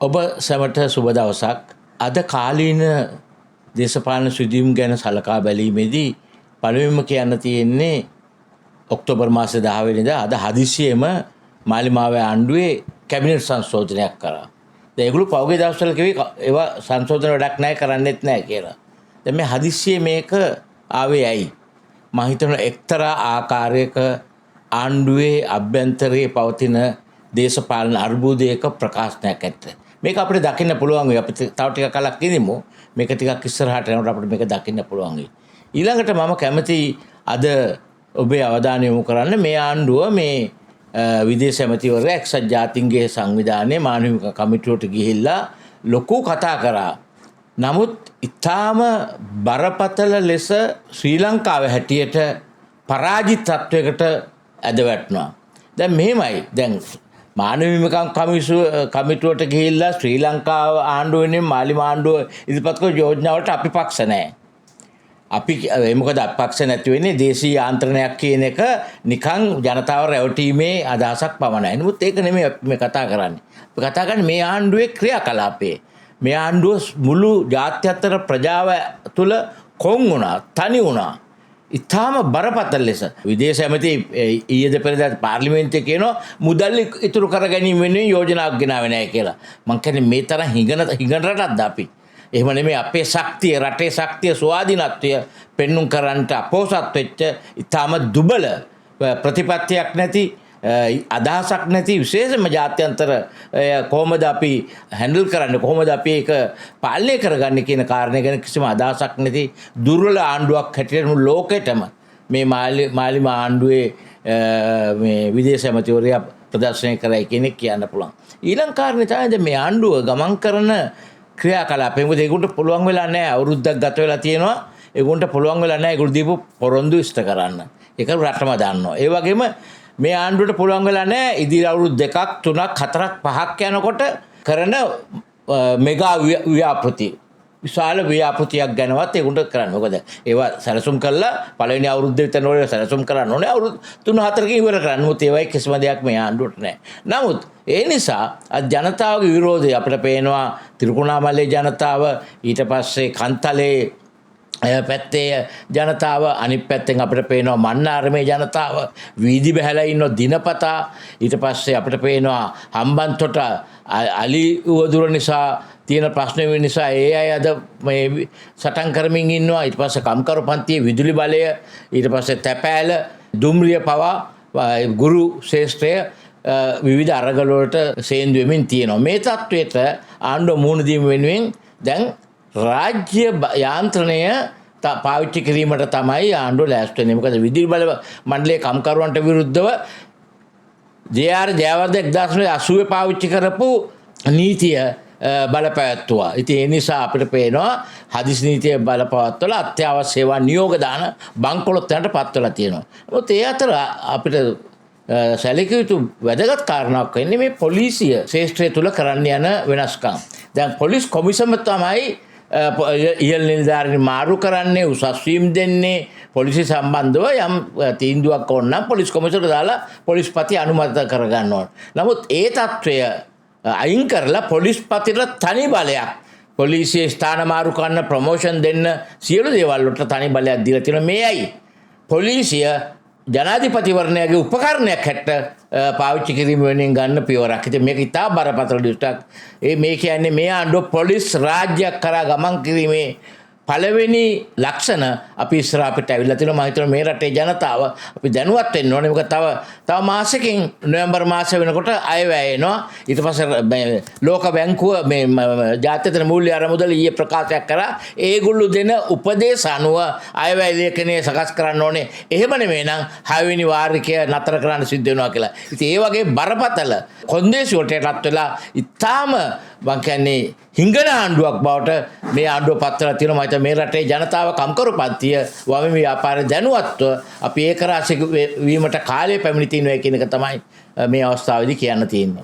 ඔබ සැමට සුබ දවසක්. අද කාලීන දේශපාලන සිදුවීම් ගැන සලකා බැලීමේදී පළමුවෙන්ම කියන්න තියෙන්නේ ඔක්තෝබර් මාසේ 10 වෙනිදා අද හදිසියෙම මාලිමාවේ ආණ්ඩුවේ කැබිනට් සංශෝධනයක් කරා. දැන් ඒගොල්ලෝ පහුගිය දවස්වල කිව්වේ ඒවා සංශෝධන වැඩක් නැහැ කරන්නෙත් නැහැ කියලා. දැන් මේ හදිසියේ මේක ආවේ ඇයි? මම හිතනවා එක්තරා ආකාරයක ආණ්ඩුවේ අභ්‍යන්තරයේ පවතින දේශපාලන අර්බුදයක ප්‍රකාශනයක් ඇත්ත. මේක අපිට දකින්න පුළුවන් වෙයි. අපි තව ටිකක් කලක් ඉඳිමු. මේක ටිකක් ඉස්සරහට යනකොට අපිට මේක දකින්න පුළුවන් වෙයි. ඊළඟට මම කැමති අද ඔබේ අවධානය යොමු කරන්න මේ ආණ්ඩුව මේ විදේශ ඇමතිවරයා එක්සත් ජාතීන්ගේ සංවිධානයේ මානවික කමිටුවට ගිහිල්ලා ලොකු කතා කරා. නමුත් ඊටාම බරපතල ලෙස ශ්‍රී ලංකාවේ හැටියට පරාජිත තත්වයකට ඇද වැටුණා. දැන් මෙහෙමයි. දැන් මානවික කමිටුවට ගිහිල්ලා ශ්‍රී ලංකාව ආණ්ඩුව වෙනුවෙන් මාලිමා ආණ්ඩුව ඉදිරිපත් කළ යෝජනාවලට අපි පක්ෂ නැහැ. අපි මොකද අපක්ෂ නැති වෙන්නේ දේශීය ආන්ත්‍රණයක් කියන එක නිකන් ජනතාව රැවටීමේ අදහසක් පමණයි. නමුත් ඒක නෙමෙයි මේ කතා කරන්නේ. අපි කතා කරන්නේ මේ ආණ්ඩුවේ ක්‍රියාකලාපේ. මේ ආණ්ඩුව මුළු ජාත්‍යන්තර ප්‍රජාව තුළ කොන් වුණා, තනි වුණා. ඉතාම බරපතල ලෙස විදේශ ඇමති ඊයේද පෙරේදා පාර්ලිමේන්තුවේ කියනවා මුදල් ඉතුරු කර ගැනීම වෙනුවෙන් යෝජනාවක් ගෙනාවේ නැහැ කියලා. මං කියන්නේ මේ තරම් හිඟන රටක්ද අපි? එහෙම නෙමෙයි අපේ ශක්තිය, රටේ ශක්තිය, ස්වාධීනත්වය පෙන්눔 කරන්නට අපෝසත් වෙච්ච ඉතාම දුබල ප්‍රතිපත්තියක් නැති අදහසක් නැති විශේෂම ජාත්‍යන්තර කොහොමද අපි හැන්ඩල් කරන්නේ, කොහොමද අපි ඒක පාලනය කරගන්නේ කියන කාරණය ගැන කිසිම අදහසක් නැති දුර්වල ආණ්ඩුවක් හැටියට මුළු ලෝකෙටම මේ මාලිමා ආණ්ඩුවේ මේ විදේශ ඇමතිවරයා ප්‍රදර්ශනය කරයි කියන එක කියන්න පුළුවන්. ඊළඟ කාරණේ තමයි මේ ආණ්ඩුව ගමන් කරන ක්‍රියාකලාපය. මොකද ඒගොල්ලන්ට පුළුවන් වෙලා නැහැ, අවුරුද්දක් ගත වෙලා තියෙනවා. ඒගොල්ලන්ට පුළුවන් වෙලා නැහැ ඒගොල්ලෝ දීපු පොරොන්දු ඉෂ්ට කරන්න. ඒක රටම දන්නවා. ඒ වගේම මේ ආණ්ඩුවට පුළුවන් වෙලා නැහැ ඉදිරි අවුරුදු 2ක් 3ක් 4ක් 5ක් යනකොට කරන මෙගා ව්‍යාපෘති විශාල ව්‍යාපෘතියක් ගැනවත් ඒගොල්ලෝ කරන්න. මොකද ඒවා සැලසුම් කළා පළවෙනි අවුරුද්දේ විතර නෝනේ සැලසුම් කරන්න ඕනේ අවුරුදු 3-4කින් ඉවර කරන්න. මොකද ඒවයි කිසිම දෙයක් මේ ආණ්ඩුවට නැහැ. නමුත් ඒ නිසා අද ජනතාවගේ විරෝධය අපිට පේනවා. තිරුකුණාමලේ ජනතාව, ඊට පස්සේ කන්තලේ පැත්තේ ජනතාව, අනිත් පැත්තෙන් අපිට පේනවා මන්නාරමේ ජනතාව වීදි බැහැලා ඉන්න දිනපතා. ඊට පස්සේ අපිට පේනවා හම්බන්තොට අලි උවදුර නිසා තියෙන ප්‍රශ්න නිසා ඒ අය අද මේ සටන් කරමින් ඉන්නවා. ඊට පස්සේ කම්කරු පන්තියේ විදුලි බලය, ඊට පස්සේ තැපෑල, දුම්රිය පවා ගුරු ශේෂ්ත්‍රය විවිධ අරගල වලට සේන්දු වෙමින් තියෙනවා. මේ තත්වයට ආණ්ඩුව මුහුණ දීම වෙනුවෙන් දැන් රාජ්‍ය යාන්ත්‍රණය පාවිච්චි කිරීමට තමයි ආණ්ඩුව ලෑස්ති වෙන්නේ. මොකද විදුලි බල මණ්ඩලයේ කම්කරුවන්ට විරුද්ධව ජේ.ආර්. ජයවර්ධන 1980 පාවිච්චි කරපු නීතිය බලපෑත්තුවා. ඉතින් ඒ නිසා අපිට පේනවා හදිසි නීතිය බලපවත්වලා අත්‍යවශ්‍ය සේවා නියෝග දාන බංකොලොත් යනට පත්වලා තියෙනවා. මොකද ඒ අතර අපිට සැලකිය යුතු වැදගත් කාරණාවක් වෙන්නේ මේ පොලිසිය ශේෂ්ත්‍රය තුල කරන්න යන වෙනස්කම්. දැන් පොලිස් කොමිසම තමයි ඉහළ නිලධාරීන් මාරු කරන්නේ, උසස් වීම් දෙන්නේ, පොලිසිය සම්බන්ධව යම් තීන්දුවක් ඕන නම් පොලිස් කොමිසමට දාලා පොලිස්පති අනුමත කරගන්න ඕන. නමුත් ඒ తත්වය අයින් කරලා පොලිස්පතිට තනි බලයක්, පොලිසිය ස්ථාන මාරු කරන්න, ප්‍රොමෝෂන් දෙන්න, සියලු දේවල් වලට තනි බලයක් දීලා තියෙනවා. මේයි පොලිසිය ජනාධිපතිවරණයගේ උපකරණයක් හැට පාවිච්චි කිරීම වෙනුවෙන් ගන්න පියවරක්. ඉතින් මේක ඉතා බරපතල දිස්ත්‍රික්. මේ කියන්නේ මේ ආණ්ඩුව පොලිස් රාජ්‍යයක් කරා ගමන් කිරීමේ පළවෙනි ලක්ෂණ අපි ඉස්සරහ අපිට ඇවිල්ලා තියෙනවා. මම හිතනවා මේ රටේ ජනතාව අපි දැනුවත් වෙන්න ඕනේ. මොකද තව මාසෙකින් නොවැම්බර් මාසෙ වෙනකොට අයවැය එනවා. ඊට පස්සේ ලෝක බැංකුව මේ ජාත්‍යන්තර මූල්‍ය අරමුදල ඊයේ ප්‍රකාශයක් කරා ඒගොල්ලෝ දෙන උපදේශ අනුව අයවැය ලේඛනය සකස් කරන්න ඕනේ. එහෙම නෙමෙයි නම් 6 වෙනි වාරිකය නතර කරන්න සිද්ධ වෙනවා කියලා. ඉතින් ඒ වගේ බරපතල කොන්දේසි වලටත් වෙලා ඉතාම මං කියන්නේ හිඟන ආණ්ඩුවක් බවට මේ ආණ්ඩුව පත්වලා තියෙනවා. මම මේ රටේ ජනතාව කම්කරු පන්තිය වම ව්‍යාපාර දැනුවත්ව අපි ඒක රාශි වීමට කාලය පැමිණ තිනවා කියන එක තමයි මේ අවස්ථාවේදී කියන්න තියෙන්නේ.